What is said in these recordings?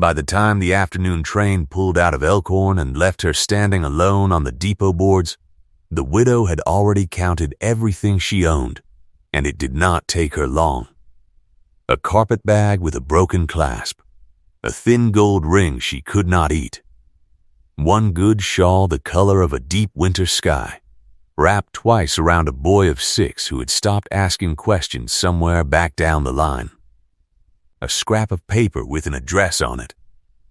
By the time the afternoon train pulled out of Elkhorn and left her standing alone on the depot boards, the widow had already counted everything she owned, and it did not take her long. A carpet bag with a broken clasp, a thin gold ring she could not eat, one good shawl the color of a deep winter sky, wrapped twice around a boy of 6 who had stopped asking questions somewhere back down the line, a scrap of paper with an address on it,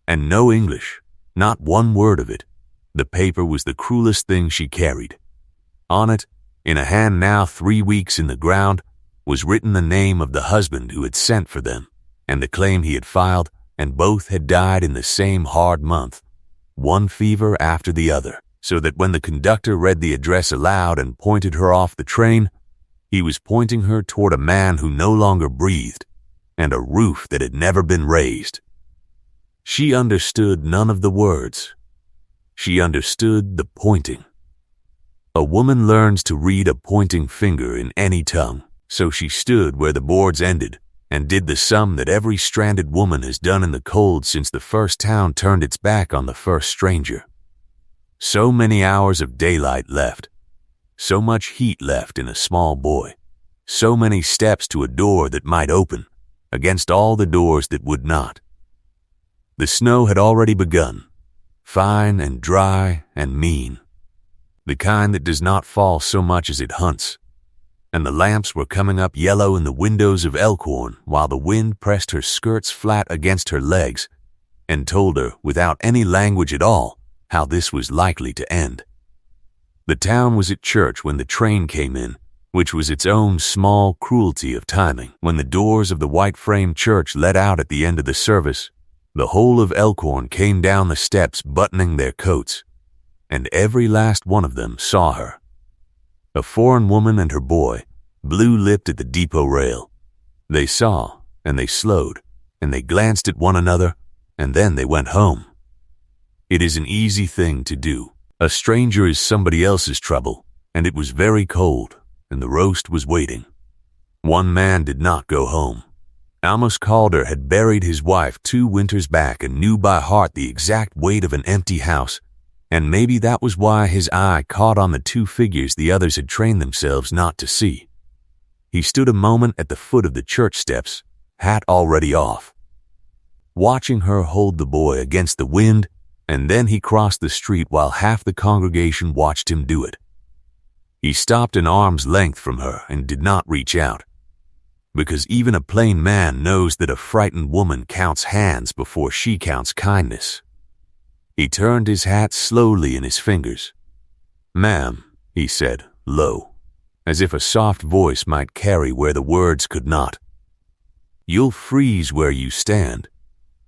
and no English, not one word of it. The paper was the cruelest thing she carried. On it, in a hand now 3 weeks in the ground, was written the name of the husband who had sent for them, and the claim he had filed, and both had died in the same hard month, one fever after the other, so that when the conductor read the address aloud and pointed her off the train, he was pointing her toward a man who no longer breathed, and a roof that had never been raised. She understood none of the words. She understood the pointing. A woman learns to read a pointing finger in any tongue, so she stood where the boards ended and did the sum that every stranded woman has done in the cold since the first town turned its back on the first stranger. So many hours of daylight left, so much heat left in a small boy, so many steps to a door that might open against all the doors that would not. The snow had already begun, fine and dry and mean, the kind that does not fall so much as it hunts, and the lamps were coming up yellow in the windows of Elkhorn while the wind pressed her skirts flat against her legs and told her, without any language at all, how this was likely to end. The town was at church when the train came in, which was its own small cruelty of timing. When the doors of the white-framed church let out at the end of the service, the whole of Elkhorn came down the steps buttoning their coats, and every last one of them saw her. A foreign woman and her boy, blue-lipped at the depot rail. They saw, and they slowed, and they glanced at one another, and then they went home. It is an easy thing to do. A stranger is somebody else's trouble, and it was very cold, and the roast was waiting. One man did not go home. Amos Calder had buried his wife 2 winters back and knew by heart the exact weight of an empty house, and maybe that was why his eye caught on the 2 figures the others had trained themselves not to see. He stood a moment at the foot of the church steps, hat already off, watching her hold the boy against the wind, and then he crossed the street while half the congregation watched him do it. He stopped an arm's length from her and did not reach out, because even a plain man knows that a frightened woman counts hands before she counts kindness. He turned his hat slowly in his fingers. "Ma'am," he said, low, as if a soft voice might carry where the words could not. "You'll freeze where you stand,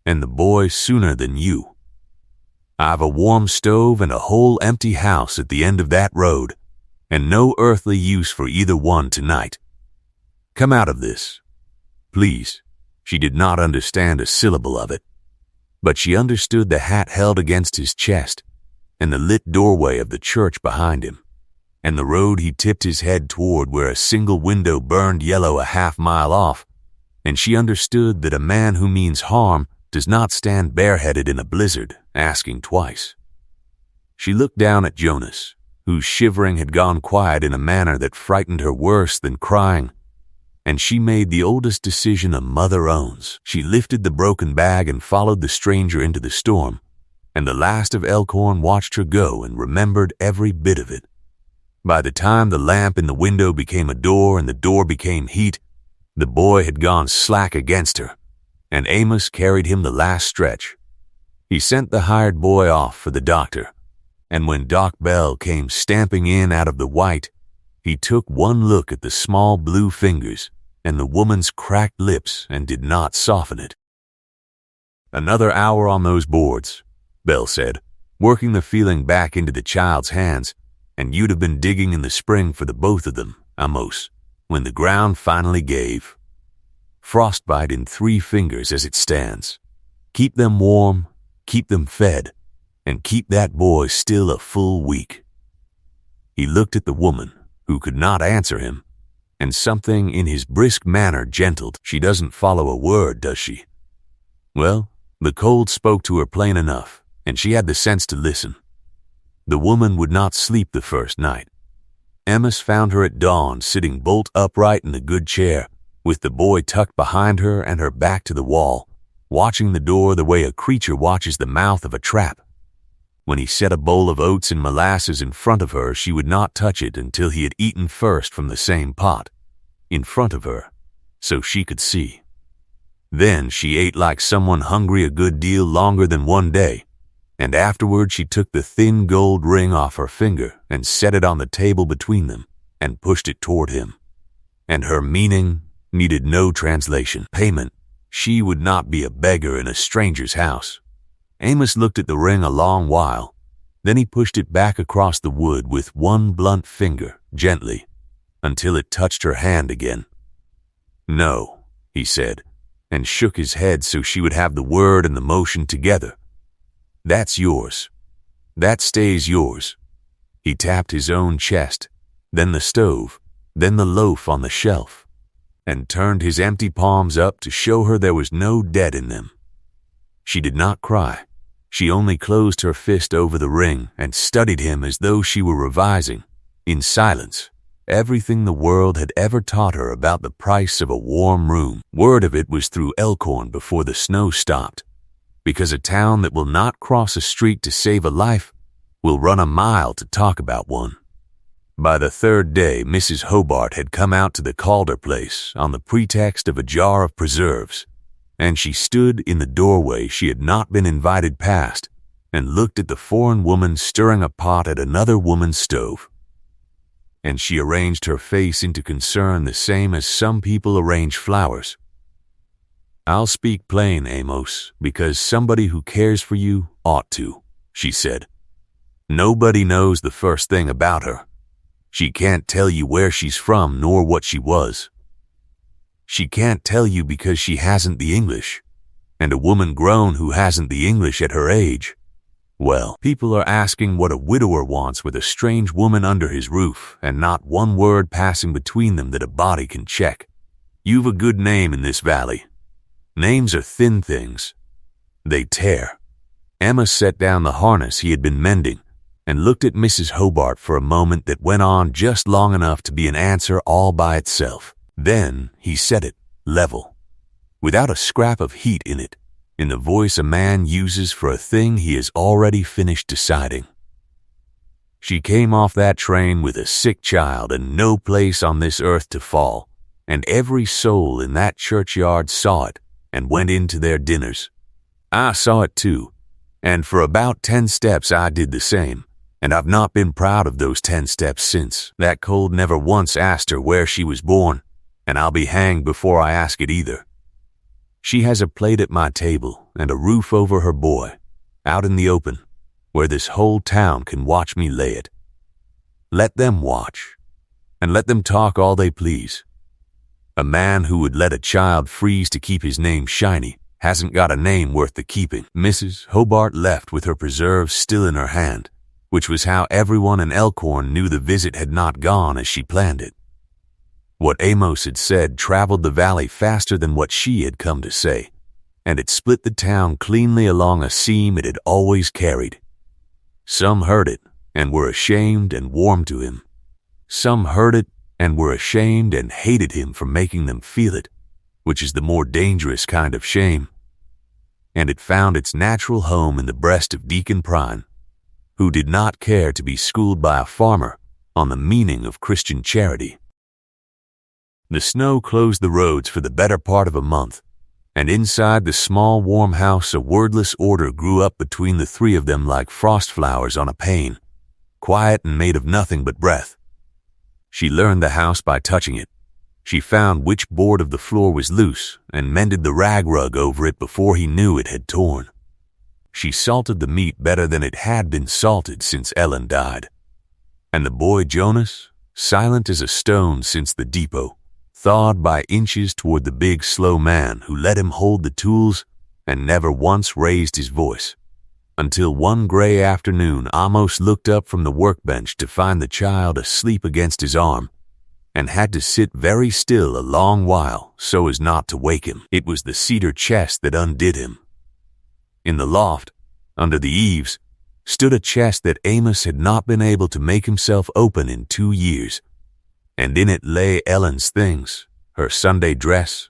and the boy sooner than you. I've a warm stove and a whole empty house at the end of that road, and no earthly use for either one tonight. Come out of this, please." She did not understand a syllable of it, but she understood the hat held against his chest, and the lit doorway of the church behind him, and the road he tipped his head toward where a single window burned yellow a half-mile off, and she understood that a man who means harm does not stand bareheaded in a blizzard, asking twice. She looked down at Jonas, whose shivering had gone quiet in a manner that frightened her worse than crying, and she made the oldest decision a mother owns. She lifted the broken bag and followed the stranger into the storm, and the last of Elkhorn watched her go and remembered every bit of it. By the time the lamp in the window became a door and the door became heat, the boy had gone slack against her, and Amos carried him the last stretch. He sent the hired boy off for the doctor, and when Doc Bell came stamping in out of the white, he took one look at the small blue fingers and the woman's cracked lips and did not soften it. "Another hour on those boards," Bell said, working the feeling back into the child's hands, "and you'd have been digging in the spring for the both of them, Amos, when the ground finally gave. Frostbite in 3 fingers as it stands. Keep them warm, keep them fed, and keep that boy still a full week." He looked at the woman, who could not answer him, and something in his brisk manner gentled. "She doesn't follow a word, does she? Well, The cold spoke to her plain enough, and she had the sense to listen. The woman would not sleep the first night. Amos found her at dawn sitting bolt upright in the good chair, with the boy tucked behind her and her back to the wall, watching the door the way a creature watches the mouth of a trap. When he set a bowl of oats and molasses in front of her, she would not touch it until he had eaten first from the same pot, in front of her, so she could see. Then she ate like someone hungry a good deal longer than one day, and afterward she took the thin gold ring off her finger and set it on the table between them and pushed it toward him. And her meaning needed no translation. Payment. She would not be a beggar in a stranger's house. Amos looked at the ring a long while. Then he pushed it back across the wood with one blunt finger, gently, until it touched her hand again. "No," he said, and shook his head so she would have the word and the motion together. "That's yours. That stays yours." He tapped his own chest, then the stove, then the loaf on the shelf, and turned his empty palms up to show her there was no debt in them. She did not cry. She only closed her fist over the ring and studied him as though she were revising, in silence, everything the world had ever taught her about the price of a warm room. Word of it was through Elkhorn before the snow stopped, because a town that will not cross a street to save a life will run a mile to talk about one. By the third day, Mrs. Hobart had come out to the Calder place on the pretext of a jar of preserves, and she stood in the doorway she had not been invited past and looked at the foreign woman stirring a pot at another woman's stove. And she arranged her face into concern the same as some people arrange flowers. "I'll speak plain, Amos, because somebody who cares for you ought to," she said. "Nobody knows the first thing about her. She can't tell you where she's from nor what she was. She can't tell you because she hasn't the English, and a woman grown who hasn't the English at her age. Well, people are asking what a widower wants with a strange woman under his roof and not one word passing between them that a body can check. You've a good name in this valley. Names are thin things. They tear." Emma set down the harness he had been mending and looked at Mrs. Hobart for a moment that went on just long enough to be an answer all by itself. Then he said it, level, without a scrap of heat in it, in the voice a man uses for a thing he has already finished deciding. "She came off that train with a sick child and no place on this earth to fall, and every soul in that churchyard saw it and went in to their dinners. I saw it too, and for about 10 steps I did the same. And I've not been proud of those 10 steps since. That cold never once asked her where she was born, and I'll be hanged before I ask it either. She has a plate at my table and a roof over her boy, out in the open, where this whole town can watch me lay it. Let them watch, and let them talk all they please. A man who would let a child freeze to keep his name shiny hasn't got a name worth the keeping." Mrs. Hobart left with her preserves still in her hand, which was how everyone in Elkhorn knew the visit had not gone as she planned it. What Amos had said traveled the valley faster than what she had come to say, and it split the town cleanly along a seam it had always carried. Some heard it and were ashamed and warmed to him. Some heard it and were ashamed and hated him for making them feel it, which is the more dangerous kind of shame. And it found its natural home in the breast of Deacon Prine, who did not care to be schooled by a farmer on the meaning of Christian charity. The snow closed the roads for the better part of a month, and inside the small warm house a wordless order grew up between the three of them like frost flowers on a pane, quiet and made of nothing but breath. She learned the house by touching it. She found which board of the floor was loose and mended the rag rug over it before he knew it had torn. She salted the meat better than it had been salted since Ellen died. And the boy Jonas, silent as a stone since the depot, thawed by inches toward the big, slow man who let him hold the tools and never once raised his voice, until one gray afternoon Amos looked up from the workbench to find the child asleep against his arm and had to sit very still a long while so as not to wake him. It was the cedar chest that undid him. In the loft, under the eaves, stood a chest that Amos had not been able to make himself open in 2 years, and in it lay Ellen's things, her Sunday dress,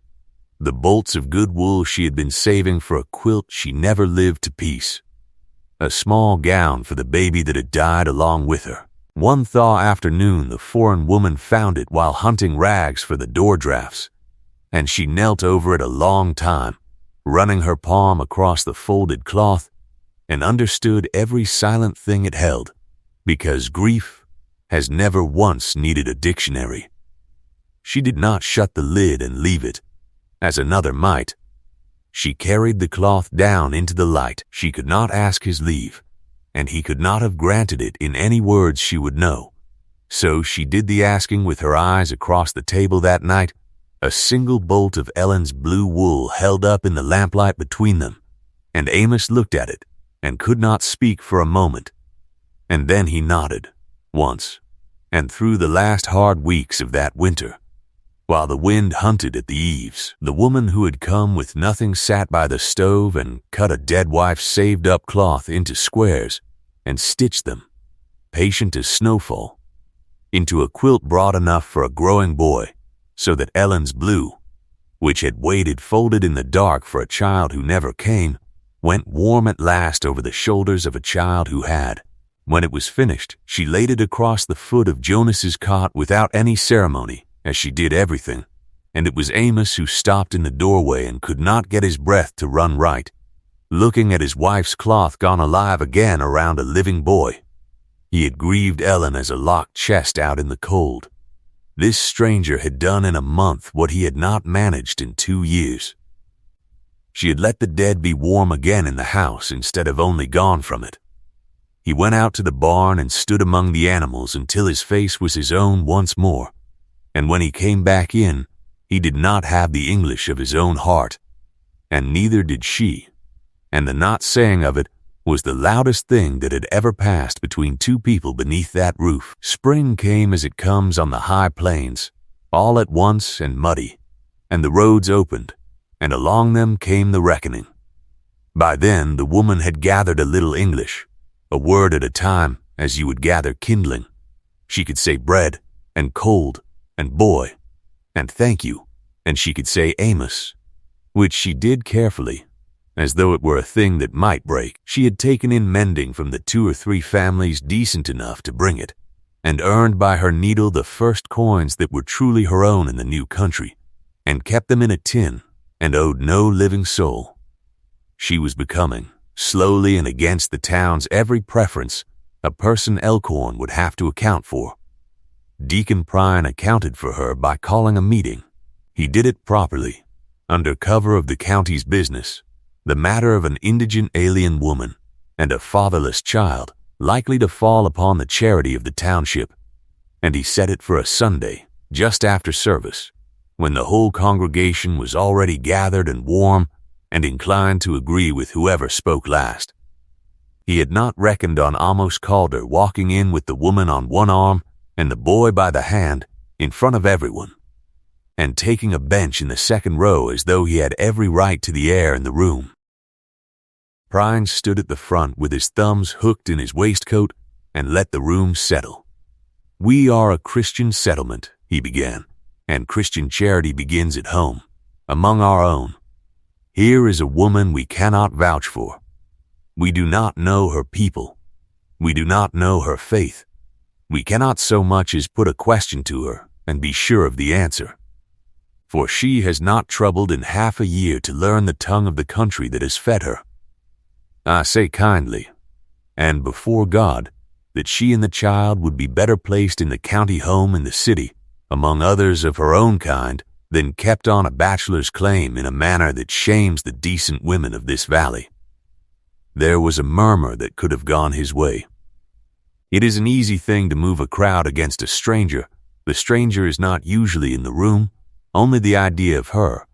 the bolts of good wool she had been saving for a quilt she never lived to peace, a small gown for the baby that had died along with her. One thaw afternoon the foreign woman found it while hunting rags for the door drafts, and she knelt over it a long time, running her palm across the folded cloth, and understood every silent thing it held, because grief has never once needed a dictionary. She did not shut the lid and leave it, as another might. She carried the cloth down into the light. She could not ask his leave, and he could not have granted it in any words she would know. So she did the asking with her eyes across the table that night, a single bolt of Ellen's blue wool held up in the lamplight between them, and Amos looked at it and could not speak for a moment. And then he nodded, once, and through the last hard weeks of that winter, while the wind hunted at the eaves, the woman who had come with nothing sat by the stove and cut a dead wife's saved-up cloth into squares and stitched them, patient as snowfall, into a quilt broad enough for a growing boy, so that Ellen's blue, which had waited folded in the dark for a child who never came, went warm at last over the shoulders of a child who had. When it was finished, she laid it across the foot of Jonas's cot without any ceremony, as she did everything, and it was Amos who stopped in the doorway and could not get his breath to run right, looking at his wife's cloth gone alive again around a living boy. He had grieved Ellen as a locked chest out in the cold. This stranger had done in a month what he had not managed in 2 years. She had let the dead be warm again in the house instead of only gone from it. He went out to the barn and stood among the animals until his face was his own once more, and when he came back in, he did not have the English of his own heart, and neither did she, and the not saying of it was the loudest thing that had ever passed between two people beneath that roof. Spring came as it comes on the high plains, all at once and muddy, and the roads opened, and along them came the reckoning. By then the woman had gathered a little English, a word at a time, as you would gather kindling. She could say bread, and cold, and boy, and thank you, and she could say Amos, which she did carefully, as though it were a thing that might break. She had taken in mending from the 2 or 3 families decent enough to bring it, and earned by her needle the first coins that were truly her own in the new country, and kept them in a tin, and owed no living soul. She was becoming, slowly and against the town's every preference, a person Elkhorn would have to account for. Deacon Prine accounted for her by calling a meeting. He did it properly, under cover of the county's business, the matter of an indigent alien woman and a fatherless child likely to fall upon the charity of the township, and he set it for a Sunday, just after service, when the whole congregation was already gathered and warm and inclined to agree with whoever spoke last. He had not reckoned on Amos Calder walking in with the woman on one arm and the boy by the hand in front of everyone, and taking a bench in the second row as though he had every right to the air in the room. Prine stood at the front with his thumbs hooked in his waistcoat and let the room settle. "We are a Christian settlement," he began, "and Christian charity begins at home, among our own. Here is a woman we cannot vouch for. We do not know her people. We do not know her faith. We cannot so much as put a question to her and be sure of the answer. For she has not troubled in half a year to learn the tongue of the country that has fed her. I say kindly, and before God, that she and the child would be better placed in the county home in the city, among others of her own kind, than kept on a bachelor's claim in a manner that shames the decent women of this valley." There was a murmur that could have gone his way. It is an easy thing to move a crowd against a stranger. The stranger is not usually in the room, only the idea of her,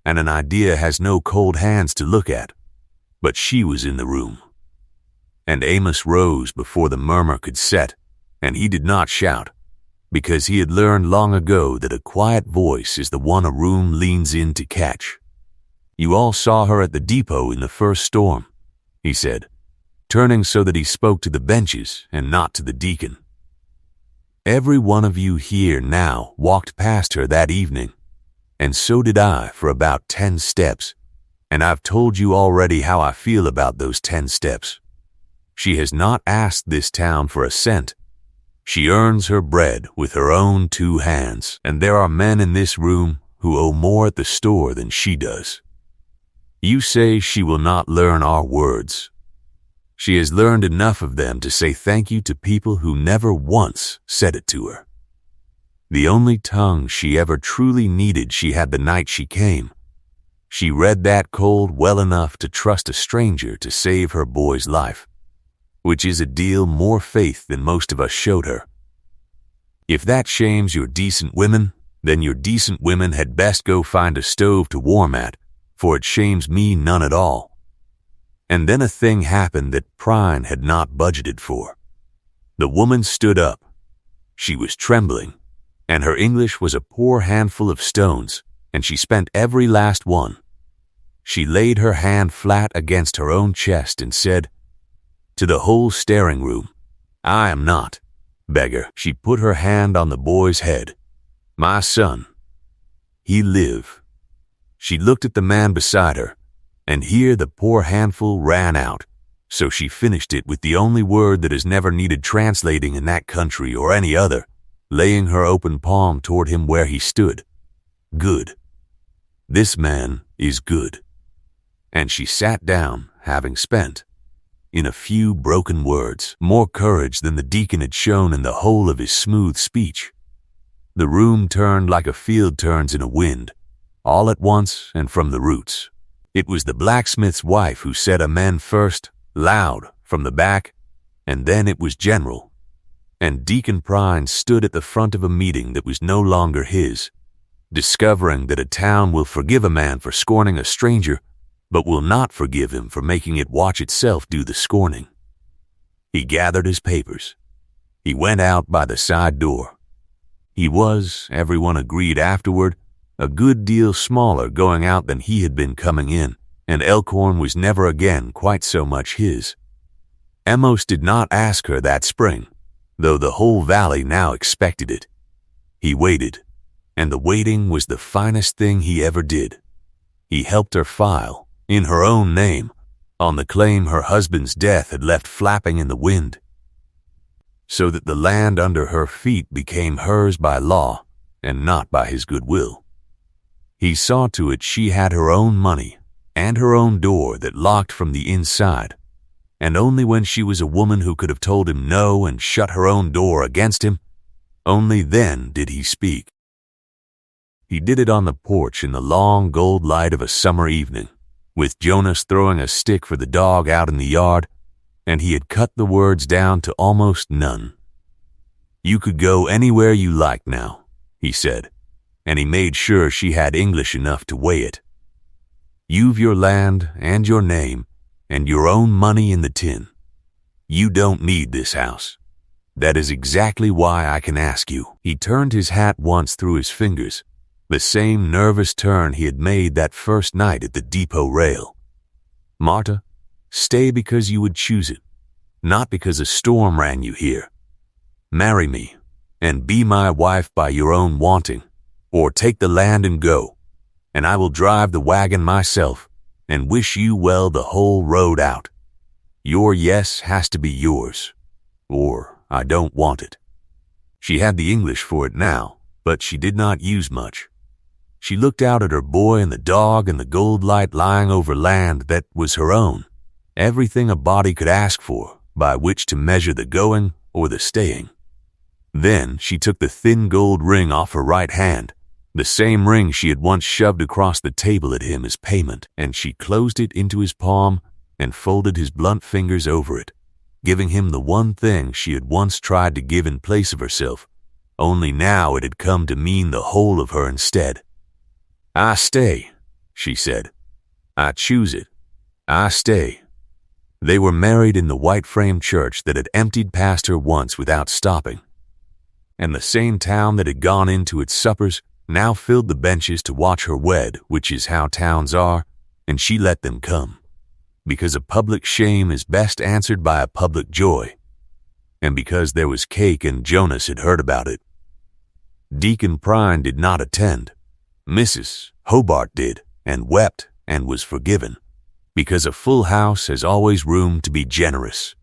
and an idea has no cold hands to look at. But she was in the room. And Amos rose before the murmur could set, and he did not shout, because he had learned long ago that a quiet voice is the one a room leans in to catch. You all saw her at the depot in the first storm, he said, turning so that he spoke to the benches and not to the deacon. Every one of you here now walked past her that evening, and so did I for about 10 steps, and I've told you already how I feel about those 10 steps. She has not asked this town for a cent. She earns her bread with her own 2 hands, and there are men in this room who owe more at the store than she does. You say she will not learn our words. She has learned enough of them to say thank you to people who never once said it to her. The only tongue she ever truly needed she had the night she came. She read that cold well enough to trust a stranger to save her boy's life, which is a deal more faith than most of us showed her. If that shames your decent women, then your decent women had best go find a stove to warm at, for it shames me none at all. And then a thing happened that Prine had not budgeted for. The woman stood up. She was trembling, and her English was a poor handful of stones, and she spent every last one. She laid her hand flat against her own chest and said, to the whole staring room, I am not, beggar. She put her hand on the boy's head. My son, he live. She looked at the man beside her, and here the poor handful ran out, so she finished it with the only word that has never needed translating in that country or any other, laying her open palm toward him where he stood. Good. This man is good. And she sat down, having spent, in a few broken words, more courage than the deacon had shown in the whole of his smooth speech. The room turned like a field turns in a wind, all at once and from the roots. It was the blacksmith's wife who said amen first, loud, from the back, and then it was general. And Deacon Prine stood at the front of a meeting that was no longer his, discovering that a town will forgive a man for scorning a stranger, but will not forgive him for making it watch itself do the scorning. He gathered his papers. He went out by the side door. He was, everyone agreed afterward, a good deal smaller going out than he had been coming in, and Elkhorn was never again quite so much his. Amos did not ask her that spring, though the whole valley now expected it. He waited, and the waiting was the finest thing he ever did. He helped her file, in her own name, on the claim her husband's death had left flapping in the wind, so that the land under her feet became hers by law and not by his good will. He saw to it she had her own money and her own door that locked from the inside, and only when she was a woman who could have told him no and shut her own door against him, only then did he speak. He did it on the porch in the long gold light of a summer evening, with Jonas throwing a stick for the dog out in the yard, and he had cut the words down to almost none. You could go anywhere you liked now, he said, and he made sure she had English enough to weigh it. You've your land and your name and your own money in the tin. You don't need this house. That is exactly why I can ask you. He turned his hat once through his fingers, the same nervous turn he had made that first night at the depot rail. Marta, stay because you would choose it, not because a storm ran you here. Marry me, and be my wife by your own wanting, or take the land and go, and I will drive the wagon myself, and wish you well the whole road out. Your yes has to be yours, or I don't want it. She had the English for it now, but she did not use much. She looked out at her boy and the dog and the gold light lying over land that was her own, everything a body could ask for by which to measure the going or the staying. Then she took the thin gold ring off her right hand, the same ring she had once shoved across the table at him as payment, and she closed it into his palm and folded his blunt fingers over it, giving him the one thing she had once tried to give in place of herself, only now it had come to mean the whole of her instead. I stay, she said. I choose it. I stay. They were married in the white-framed church that had emptied past her once without stopping, and the same town that had gone into its suppers now filled the benches to watch her wed, which is how towns are, and she let them come. because a public shame is best answered by a public joy, and because there was cake and Jonas had heard about it. Deacon Prine did not attend. Mrs. Hobart did, and wept and was forgiven, because a full house has always room to be generous.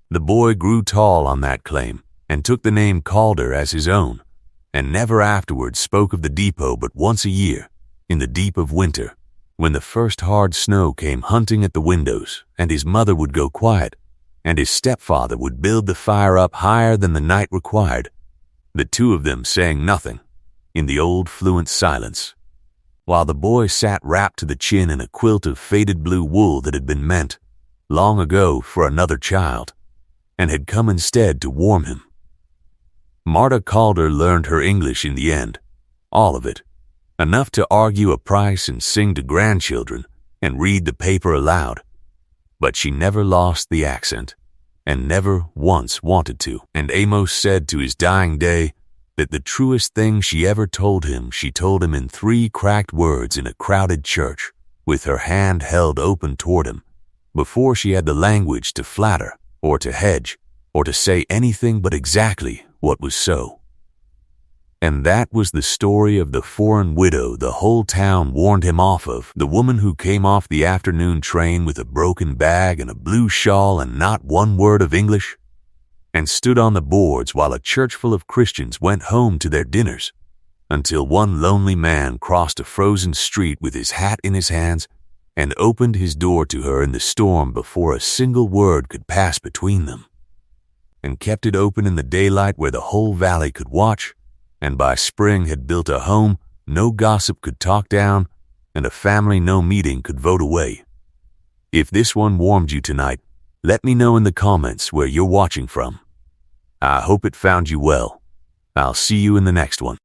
The boy grew tall on that claim, and took the name Calder as his own, and never afterwards spoke of the depot but once a year, in the deep of winter, when the first hard snow came hunting at the windows, and his mother would go quiet, and his stepfather would build the fire up higher than the night required, the two of them saying nothing, in the old fluent silence, while the boy sat wrapped to the chin in a quilt of faded blue wool that had been meant, long ago, for another child, and had come instead to warm him. Marta Calder learned her English in the end, all of it, enough to argue a price and sing to grandchildren and read the paper aloud. But she never lost the accent, and never once wanted to. And Amos said to his dying day that the truest thing she ever told him, she told him in 3 cracked words in a crowded church, with her hand held open toward him, before she had the language to flatter, or to hedge, or to say anything but exactly what was so. And that was the story of the foreign widow the whole town warned him off of, the woman who came off the afternoon train with a broken bag and a blue shawl and not one word of English, and stood on the boards while a church full of Christians went home to their dinners, until one lonely man crossed a frozen street with his hat in his hands and opened his door to her in the storm before a single word could pass between them, and kept it open in the daylight where the whole valley could watch, and by spring had built a home no gossip could talk down, and a family no meeting could vote away. If this one warmed you tonight, let me know in the comments where you're watching from. I hope it found you well. I'll see you in the next one.